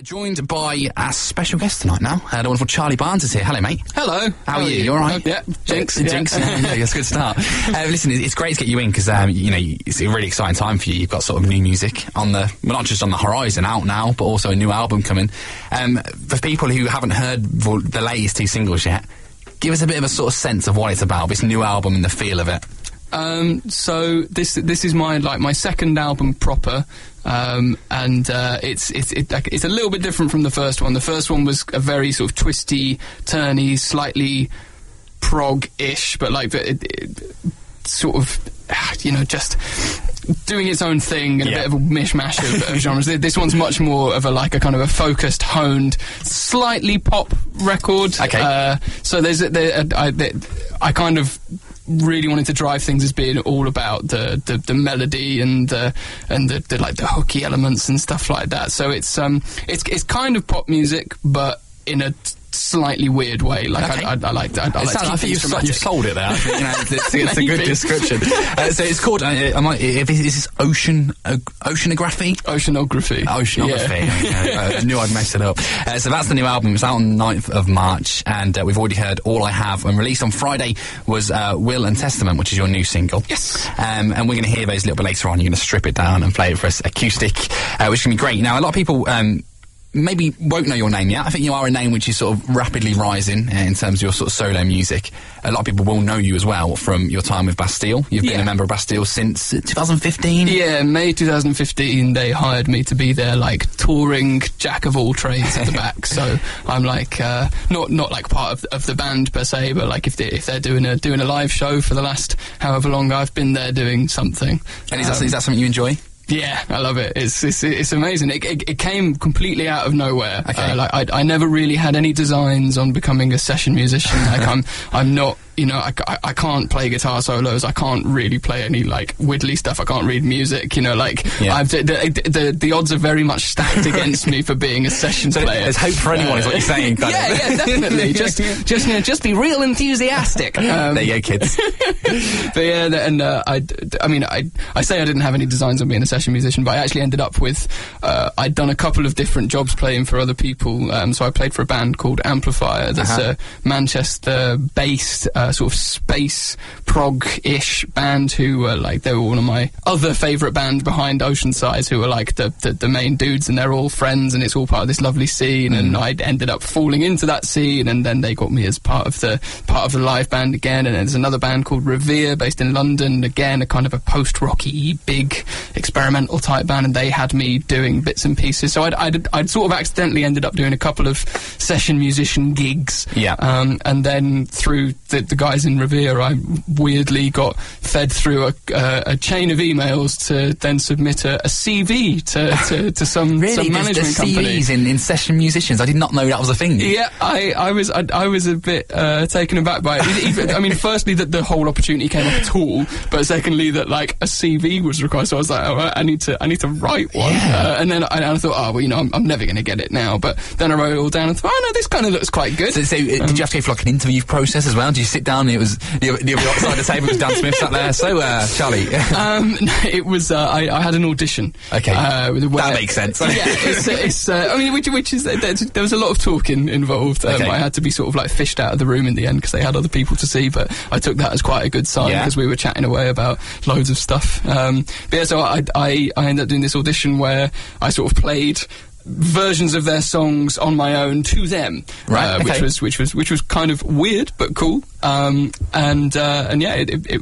Joined by a special guest tonight now. The wonderful Charlie Barnes is here. Hello, mate. Hello. How are you? You all right? Yeah. Jinx. Yeah, that's a good start. Listen, it's great to get you in because, it's a really exciting time for you. You've got sort of new music on not just on the horizon, out now, but also a new album coming. For people who haven't heard the latest two singles yet, give us a bit of a sort of sense of what it's about, this new album and the feel of it. So this is my second album proper, and it's a little bit different from the first one. The first one was a very sort of twisty, turny, slightly prog-ish, but sort of just doing its own thing and a bit of a mishmash of genres. This one's much more of a kind of a focused, honed, slightly pop record. Okay. So I kind of really wanted to drive things as being all about the melody and the hooky elements and stuff like that. So it's kind of pop music, but in a slightly weird way. I think you've sold it there. It's a good description. So it's called. Is this oceanography? Oceanography. Yeah. I knew I'd mess it up. So that's the new album. It's out on the 9th of March, and we've already heard All I Have. And released on Friday was Will and Testament, which is your new single. Yes. And we're going to hear those a little bit later on. You're going to strip it down and play it for us acoustic, which is going to be great. Now, a lot of people maybe won't know your name yet. I think you are a name which is sort of rapidly rising in terms of your sort of solo music. A lot of people will know you as well from your time with Bastille. You've been a member of Bastille since 2015? Yeah, May 2015 they hired me to be their touring jack of all trades at the back. So I'm not part of the band per se, but if they're doing a live show for the last however long I've been there doing something. And is that something you enjoy? Yeah, I love it. It's amazing. It came completely out of nowhere. Okay. I never really had any designs on becoming a session musician. I'm not. I can't play guitar solos. I can't really play any widdly stuff. I can't read music. The odds are very much stacked against me for being a session player. There's hope for anyone, is what you're saying. Yeah, definitely. Just be real enthusiastic. There you go, kids. But yeah, I say I didn't have any designs on being a session musician, but I actually ended up with. I'd done a couple of different jobs playing for other people. So I played for a band called Amplifier. That's a Manchester-based. Sort of space prog-ish band who were they were one of my other favourite bands behind Oceanside, who were the main dudes, and they're all friends, and it's all part of this lovely scene. And I ended up falling into that scene, and then they got me as part of the live band again. And there's another band called Revere based in London, again a kind of a post-rocky, big experimental type band, and they had me doing bits and pieces. So I'd sort of accidentally ended up doing a couple of session musician gigs. Yeah. And then through the guys in Revere, I weirdly got fed through a chain of emails to then submit a CV to some management company. CVs in session musicians. I did not know that was a thing. Yeah, I was a bit taken aback by it. Firstly that the whole opportunity came up at all, but secondly that a CV was required. So I was like, oh, I need to write one. Yeah. And then I thought, I'm never going to get it now. But then I wrote it all down and thought, oh no, this kind of looks quite good. So did you have to go for an interview process as well? Did you sit down and it was the other side of the table was Dan Smith sat there? So Charlie. It was I had an audition. Okay. That makes sense. Yeah, which is there was a lot of talking involved. Okay. I had to be sort of fished out of the room in the end because they had other people to see, but I took that as quite a good sign because we were chatting away about loads of stuff. So I ended up doing this audition where I sort of played versions of their songs on my own to them, right? Okay. which was kind of weird but cool.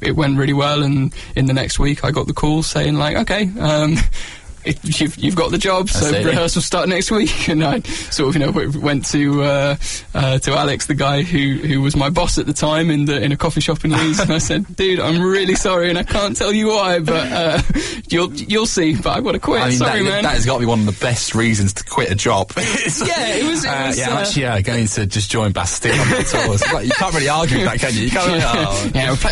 It went really well, and in the next week I got the call saying okay, you've got the job, so rehearsals start next week. And I sort of went to Alex, the guy who was my boss at the time in a coffee shop in Leeds, and I said, dude, I'm really sorry and I can't tell you why, but you'll see, but I've got to quit. Sorry, man. That has got to be one of the best reasons to quit a job. It was I'm actually going to just join Bastille on the tours. You can't really argue with that, can you?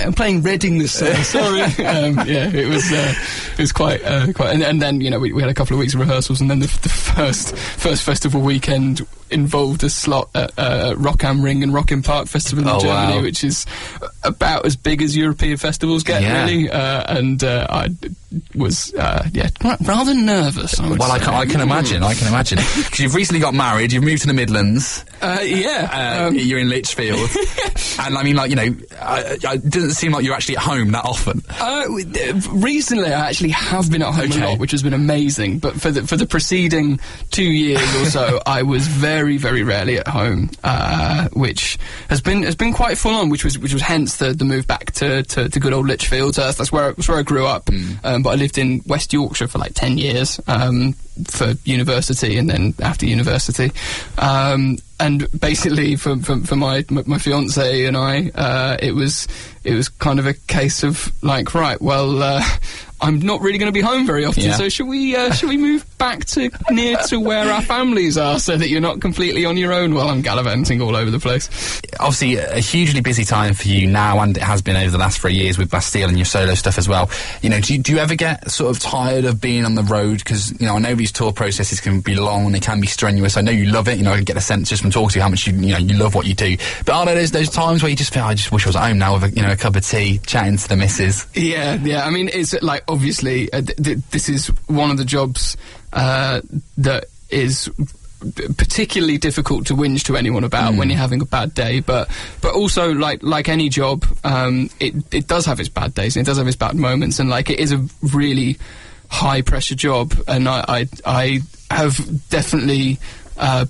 I'm playing Reading this summer. Sorry. It was quite and then we had a couple of weeks of rehearsals, and then the first festival weekend involved a slot at Rock am Ring and Rock im Park Festival in Germany, wow. which is about as big as European festivals get, really. And I was rather nervous. I can imagine. Because you've recently got married, you've moved to the Midlands. You're in Lichfield. And I mean, like, you know, it doesn't seem like you're actually at home that often. Recently, I actually have been at home a lot, which has been amazing. But for the preceding 2 years or so, I was very, very rarely at home, which has been quite full on. Which was hence the move back to good old Lichfield. That's where I grew up. But I lived in West Yorkshire for like 10 years for university, and then after university. And basically, for my fiance and I, it was kind of a case of like, right, well, I'm not really going to be home very often, so should we move back to near to where our families are, so that you're not completely on your own while I'm gallivanting all over the place. Obviously, a hugely busy time for you now, and it has been over the last 3 years with Bastille and your solo stuff as well. You know, do you ever get sort of tired of being on the road? Because, you know, I know these tour processes can be long and they can be strenuous. I know you love it. You know, I can get a sense just from talking to you how much you love what you do. But are there those times where you just feel, I just wish I was at home now with a cup of tea, chatting to the missus? Yeah. I mean, it's like, obviously, this is one of the jobs that is particularly difficult to whinge to anyone about when you're having a bad day, but also like any job, it does have its bad days and it does have its bad moments, and like it is a really high pressure job, and I have definitely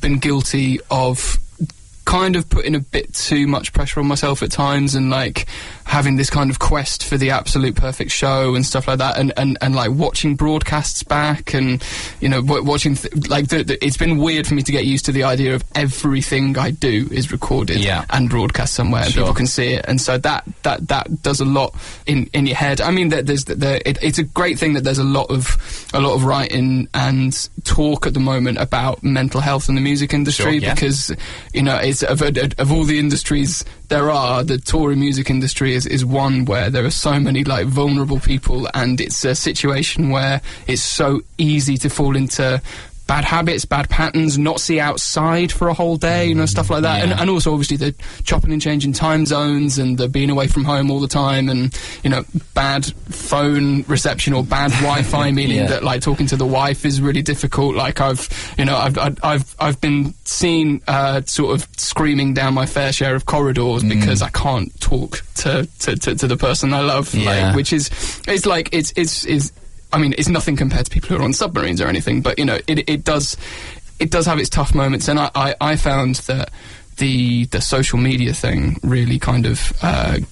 been guilty of kind of putting a bit too much pressure on myself at times, and like having this kind of quest for the absolute perfect show and stuff like that, and like watching broadcasts back, and you know, watching it's been weird for me to get used to the idea of everything I do is recorded and broadcast somewhere, and people can see it, and so that does a lot in your head. I mean, it's a great thing that there's a lot of writing and talk at the moment about mental health in the music industry, because you know, it's of all the industries there are, the touring music industry is one where there are so many like vulnerable people, and it's a situation where it's so easy to fall into bad habits, bad patterns, not see outside for a whole day, you know, stuff like that. And also, obviously, the chopping and changing time zones, and the being away from home all the time, and, you know, bad phone reception or bad Wi-Fi, meaning that, like, talking to the wife is really difficult. Like, I've been seen sort of screaming down my fair share of corridors because I can't talk to the person I love, like, which is I mean, it's nothing compared to people who are on submarines or anything, but, you know, it does have its tough moments, and I found that the social media thing really kind of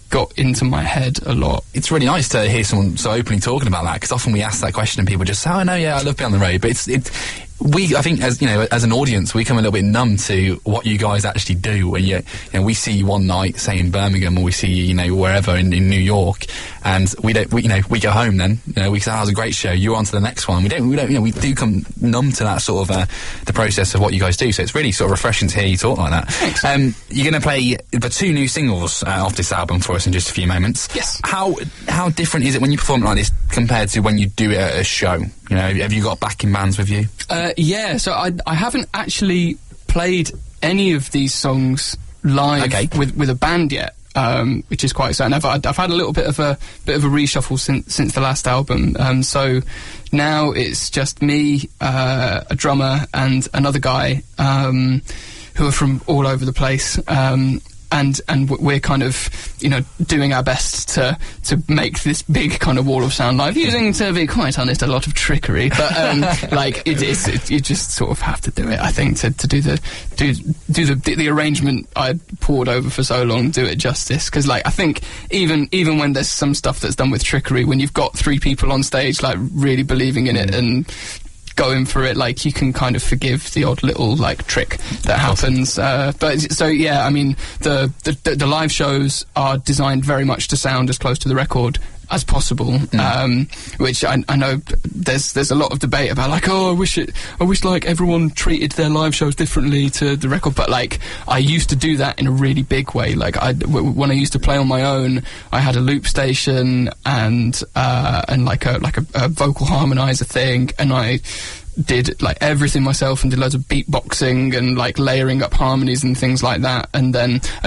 got into my head a lot. It's really nice to hear someone so openly talking about that, because often we ask that question and people just say, oh, no, I love being on the road, but I think, as you know, as an audience, we come a little bit numb to what you guys actually do. When we see you one night, say in Birmingham, or we see you, you know, wherever in New York, and we go home. Then, you know, we say, "Oh, it was a great show. You're on to the next one." We don't, you know, we do come numb to that sort of the process of what you guys do. So it's really sort of refreshing to hear you talk like that. Thanks. You're going to play the 2 new singles off this album for us in just a few moments. Yes. How different is it when you perform like this compared to when you do it at a show? You know, have you got backing bands with you? So I haven't actually played any of these songs live with a band yet, which is quite exciting. I've had a little bit of a reshuffle since the last album. So now it's just me, a drummer, and another guy who are from all over the place. And we're kind of, you know, doing our best to make this big kind of wall of sound live, using, to be quite honest, a lot of trickery. But like you just sort of have to do it, I think, to do the arrangement I poured over for so long, do it justice. Because like I think even when there's some stuff that's done with trickery, when you've got 3 people on stage like really believing in it and going for it, like you can kind of forgive the odd little like trick that happens. But so yeah, I mean the live shows are designed very much to sound as close to the record as possible, which I know there's a lot of debate about, like, I wish like everyone treated their live shows differently to the record, but like I used to do that in a really big way. Like when I used to play on my own, I had a loop station and like a vocal harmonizer thing, and I did like everything myself and did loads of beatboxing and like layering up harmonies and things like that. And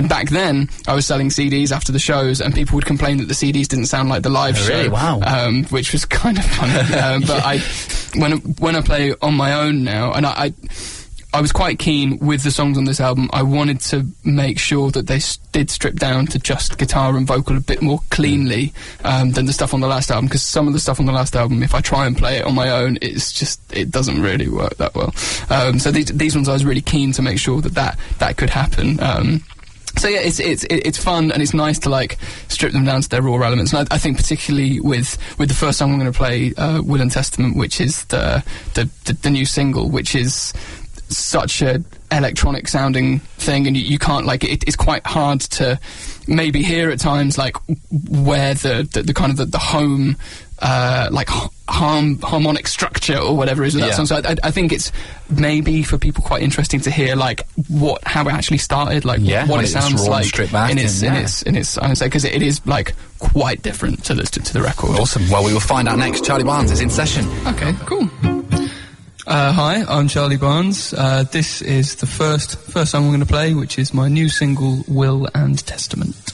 back then I was selling CDs after the shows, and people would complain that the CDs didn't sound like the live show. Really? Wow. Which was kind of funny. But when I play on my own now, and I was quite keen with the songs on this album, I wanted to make sure that they did strip down to just guitar and vocal a bit more cleanly than the stuff on the last album, because some of the stuff on the last album, if I try and play it on my own, it doesn't really work that well. So these ones I was really keen to make sure that could happen. So yeah, it's fun, and it's nice to like strip them down to their raw elements. And I think particularly with the first song I'm going to play, Will and Testament, which is the new single, which is such a electronic sounding thing, and you can't like it's quite hard to maybe hear at times like where the kind of the home like harmonic structure or whatever is with that song. So I think it's maybe for people quite interesting to hear like how it actually started, like what it sounds like in its I would say, because it is like quite different to the record. Awesome. Well, we will find out next. Charlie Barnes is in session. Okay, cool. Hi, I'm Charlie Barnes. This is the first song I'm going to play, which is my new single, Will and Testament.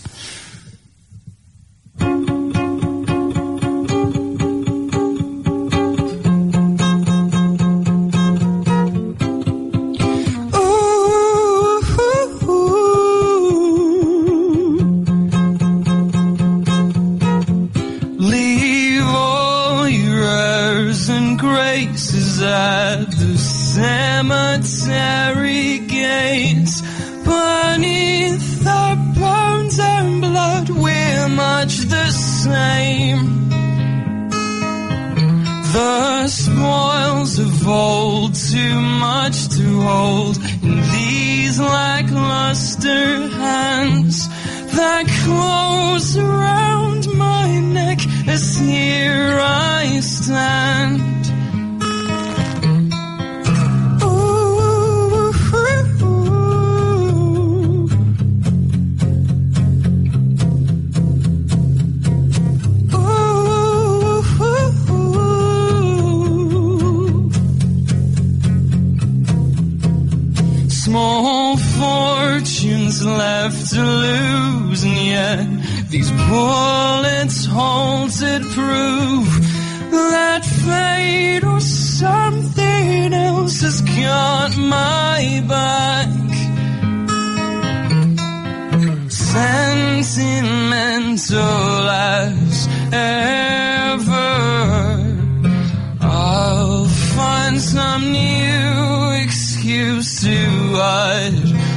Leave all your airs and graces at the cemetery gates. Beneath our bones and blood, we're much the same. The spoils of old, too much to hold in these lackluster hands that close around my neck as here I stand. Small fortunes left to lose, and yet these bullets halted proof that fate or something else has got my back. Sentimental as ever, I'll find some new excuse to hide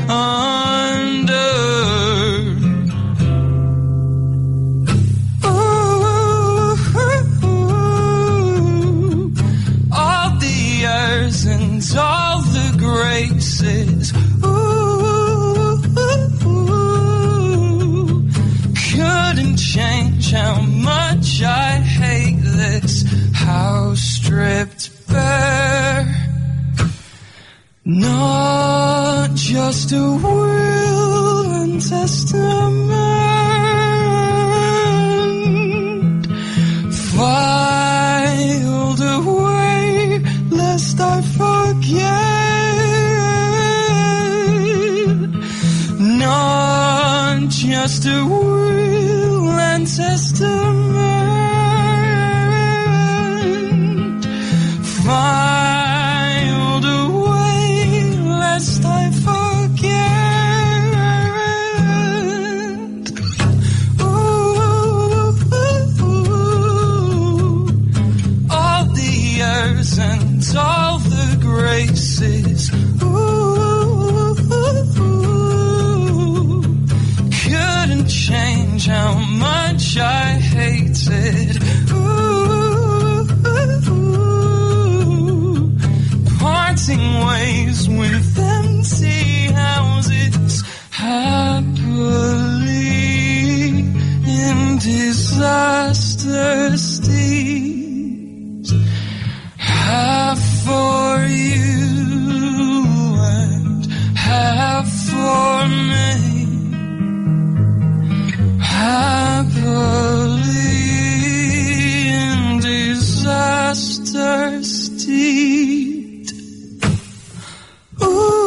under. All the years and all the graces, couldn't change how much I hate this house stripped bare. Not just a will and testament filed away lest I forget. Not just a will and testament filed away lest I forget. All the years and all the graces, couldn't change how much I hated. Parting ways with empty houses, happily in disaster. thirsty. Half for you and half for me. Happily in disaster steed. Ooh.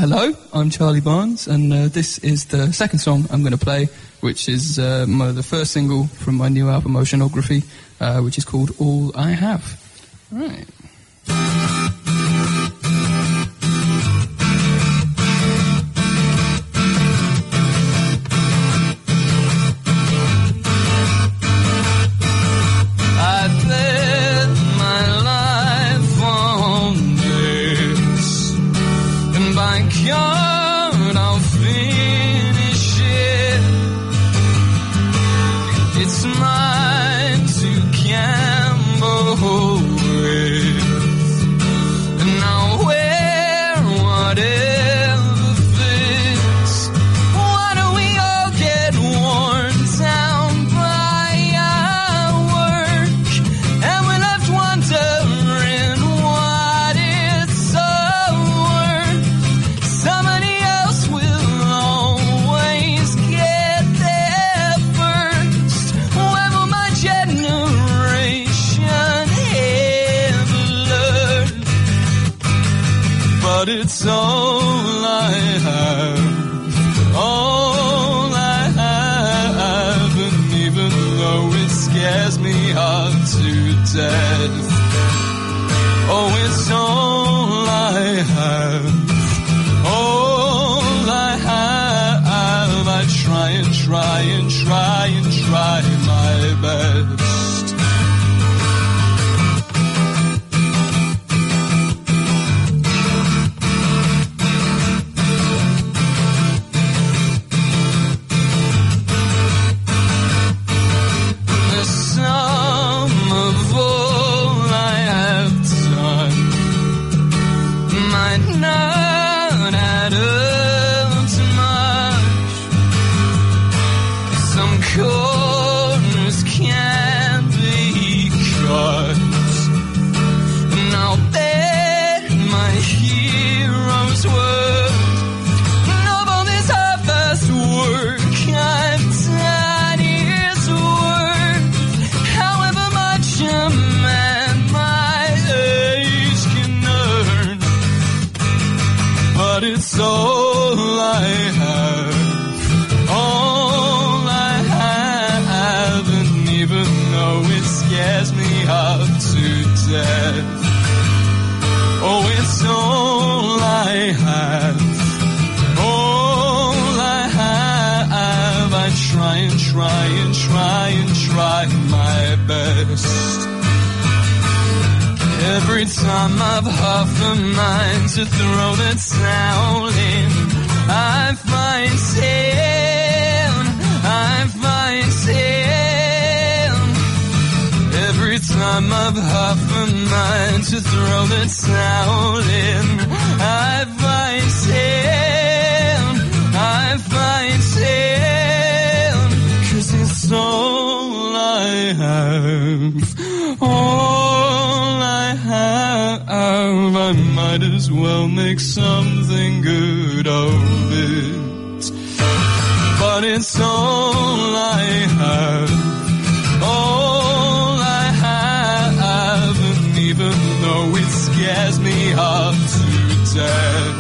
Hello, I'm Charlie Barnes, and this is the second song I'm going to play, which is the first single from my new album, Oceanography, which is called All I Have. Right. It's all I have, all I have, and even though it scares me half to death, oh, it's all I have, all I have. I try and try and try and try my best. It's all I have, all I have, and even though it scares me half to death, oh, it's all I have, all I have. I try and try and try and try my best. Every time I've half a mind to throw the towel in, I find sin. Every time I've half a mind to throw the towel in, I find sin. 'Cause it's all I have, all I have. I might as well make something good of it. But it's all I have, all I have. And even though it scares me half to death,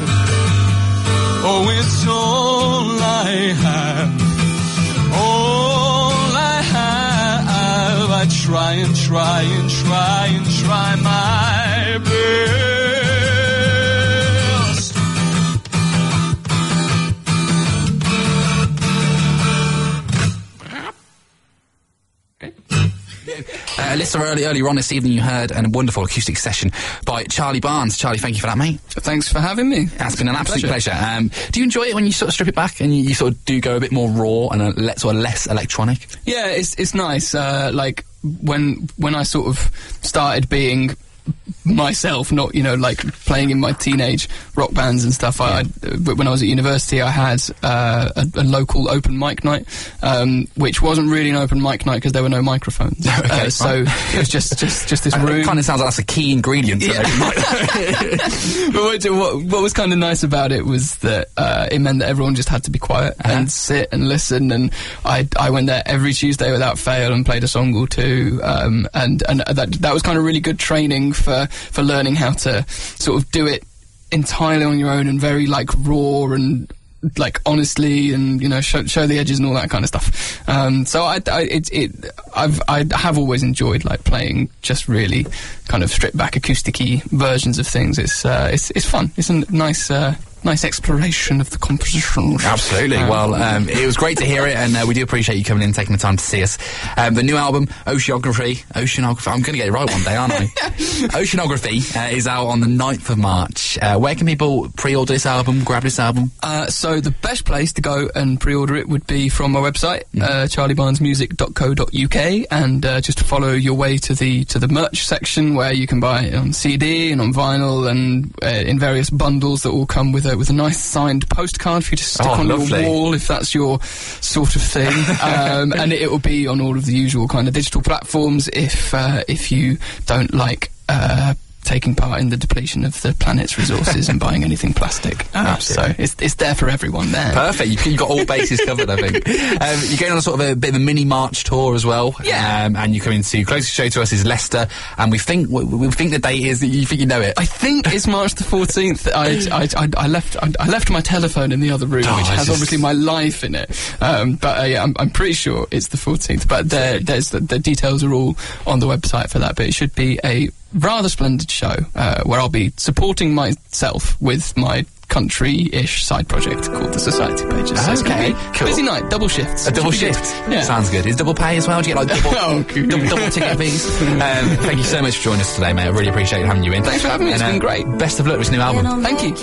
oh, it's all I have, all I have. I try and try and try and try my best. Listener, earlier on this evening you heard a wonderful acoustic session by Charlie Barnes. Charlie, thank you for that, mate. Thanks for having me. That's been an absolute pleasure. Do you enjoy it when you sort of strip it back and you sort of do go a bit more raw and sort of less electronic? Yeah, it's nice. Like when I sort of started being myself, not like playing in my teenage rock bands and stuff. When I was at university, I had a local open mic night, which wasn't really an open mic night because there were no microphones. Okay, so it was just this room. It kind of sounds like that's a key ingredient. To open mic. But what was kind of nice about it was that it meant that everyone just had to be quiet and sit and listen. And I went there every Tuesday without fail and played a song or two. And that was kind of really good training for learning how to sort of do it entirely on your own and very like raw and like honestly and show the edges and all that kind of stuff. So I have always enjoyed like playing just really kind of stripped back acoustic-y versions of things. It's fun. It's a nice exploration of the composition. Absolutely. Well, it was great to hear it, and we do appreciate you coming in and taking the time to see us. The new album, Oceanography, I'm going to get it right one day, aren't I? Oceanography is out on the 9th of March. Where can people pre-order this album, grab this album? So the best place to go and pre-order it would be from my website, charliebarnesmusic.co.uk, and just follow your way to the merch section where you can buy it on CD and on vinyl and in various bundles that all come with a nice signed postcard for you to stick on your wall if that's your sort of thing. And it will be on all of the usual kind of digital platforms if you don't like taking part in the depletion of the planet's resources and buying anything plastic. So it's there for everyone there. Perfect. You've got all bases covered, I think. You're going on a sort of a bit of a mini March tour as well. Yeah. And you're coming to closest show to us is Leicester, and we think the date is that you think you know it. I think it's March the 14th. I left my telephone in the other room, which has obviously my life in it. But I'm pretty sure it's the 14th. But the details are all on the website for that. But it should be a rather splendid show where I'll be supporting myself with my country-ish side project called the Society Pages. So Okay, cool. Busy night, double shifts. A double shift? Yeah. Sounds good. Is double pay as well? Do you get like double ticket fees? Thank you so much for joining us today, mate. I really appreciate having you in. Thanks for having me. It's been great. Best of luck with this new album. Thank you.